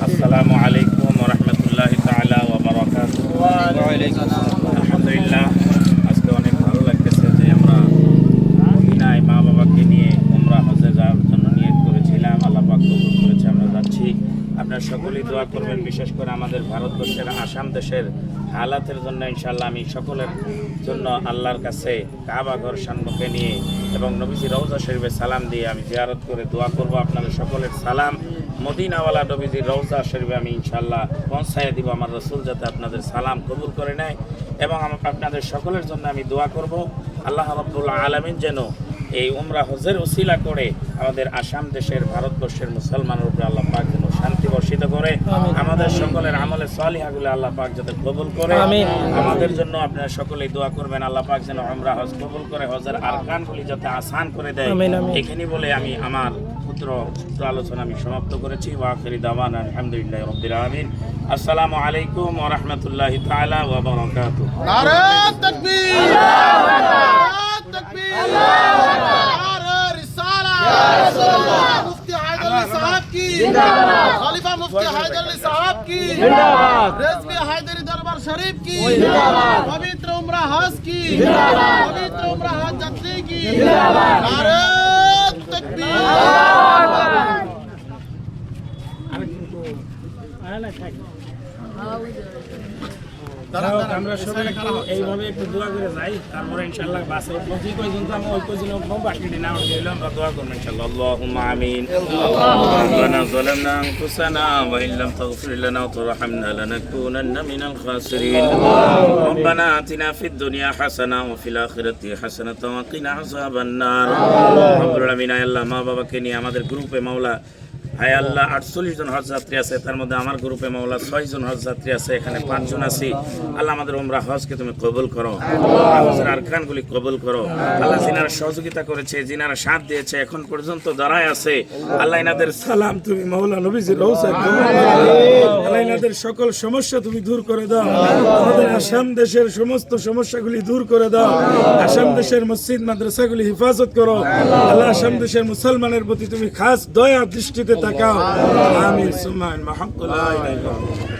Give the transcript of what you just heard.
আসসালামু আলাইকুম ওয়া রাহমাতুল্লাহি তাআলা ওয়া বারাকাতুহু। আলহামদুলিল্লাহ, আজকে অনেক ভালো লাগতেছে যে আমরা মদিনায় মা বাবাকে নিয়ে উমরা হজে যাওয়ার জন্য নিয়ত করেছিলাম। আল্লাহ পাক কবুল করেছে, আমরা যাচ্ছি। আপনারা সকলেই দোয়া করবেন, বিশেষ করে আমাদের ভারতবর্ষের আসাম দেশের হালাতের জন্য। ইনশাআল্লাহ আমি সকলের জন্য আল্লাহর কাছে কাবা ঘর সম্মুখে নিয়ে এবং নবীজি রওজা শরীফে সালাম দিয়ে আমি জিয়ারত করে দোয়া করব। আপনাদের সকলের সালাম মদিনাওয়ালা নবীজি রওজা শরীফে আমি ইনশাআল্লাহ পৌঁছায় দিব। আমার রাসূল যাতে আপনাদের সালাম কবুল করে নেয় এবং আপনাদের সকলের জন্য আমি দোয়া করব আল্লাহ রাব্বুল আলামিন যেন এই উমরা হজের উসিলা করে আমাদের আসাম দেশের ভারতবর্ষের মুসলমানের উপরে আল্লাহ পাক যেন শান্তি বর্ষিত করে, আমাদের সকলের আমলে সালিহাগুলো আল্লাহ পাক যাতে কবুল করে। আমাদের জন্য আপনারা সকলেই দোয়া করবেন আল্লাহ পাক যেন উমরা হজ কবুল করে, হজের আরকানগুলি যাতে আসান করে দেয়। এখানে বলে আমি আমার পুত্র আলোচনা আমি সমাপ্ত করেছি। ওয়া আখিরি দাওয়ানা আলহামদুলিল্লাহি রাব্বিল আলামিন। আসসালামু আলাইকুম ওয়া রাহমাতুল্লাহি তাআলা ওয়া বারাকাতুহু। নারে তাকবীর, নারে তাকবীর, নারে রিসালাত। ইয়া রাসূলুল্লাহ, মুফতি হায়দার আলী সাহেব কি জিন্দাবাদ, খলিফা মুফতি হায়দার আলী সাহেব কি জিন্দাবাদ, রেজভি হায়দারি দরবার শরীফ কি জিন্দাবাদ, পবিত্র উমরা হজ কি জিন্দাবাদ, পবিত্র উমরা হজ যাত্রী কি জিন্দাবাদ। নারে তাকবীর, আমরা সবাই এইভাবে একটু দোয়া করে যাই, তারপরে ইনশাআল্লাহ বাসে উঠবো। কি কয়জন যাবো ওই কয়জন উঠবো, বাকি দিন আমরা গেলে আমরা দোয়া করবো ইনশাআল্লাহ। আল্লাহুম্মা আমিন। রব্বানা যালামনা আনফুসানা ওয়া ইন লাম তাগফির লানা ওয়া তারহামনা লানাকুনান্না মিনাল খাসিরিন। রব্বানা আতিনা ফিদ দুনিয়া হাসানা ওয়া ফিল আখিরাতি হাসানাতাও ওয়া কিনা আযাবান নার। রব্বুল আলামিন, আল্লাহ মা বাবাকে নিয়ে আমাদের গ্রুপে মাওলা হায় আল্লাহ 48 জন হজ যাত্রী আছে, তার মধ্যে আমার গ্রুপে মাওলা 6 জন হজ যাত্রী আছে, এখানে 5 জন আছি। আল্লাহ আমাদের উমরা হজকে তুমি কবুল করো, হজের আরকানগুলি কবুল করো। আল্লাহ যিনারা সহযোগিতা করেছে, যিনারা সাথ দিয়েছে, এখন পর্যন্ত দাঁড়ায় আছে, আল্লাহ ইনাদের সালাম তুমি মাওলা নবীজির রওজায় কবুল করো। আল্লাহ ইনাদের সকল সমস্যা তুমি দূর করে দাও, আমাদের আসাম দেশের সমস্ত সমস্যাগুলি দূর করে দাও। আসাম দেশের মসজিদ মাদ্রাসাগুলি হেফাজত করো। আল্লাহ আসাম দেশের মুসলমানের প্রতি তুমি খাস দয়া দৃষ্টিতে তাকাও। আমিন সুবহান মাহাক্কুল লা ইলাহা ইল্লাল্লাহ।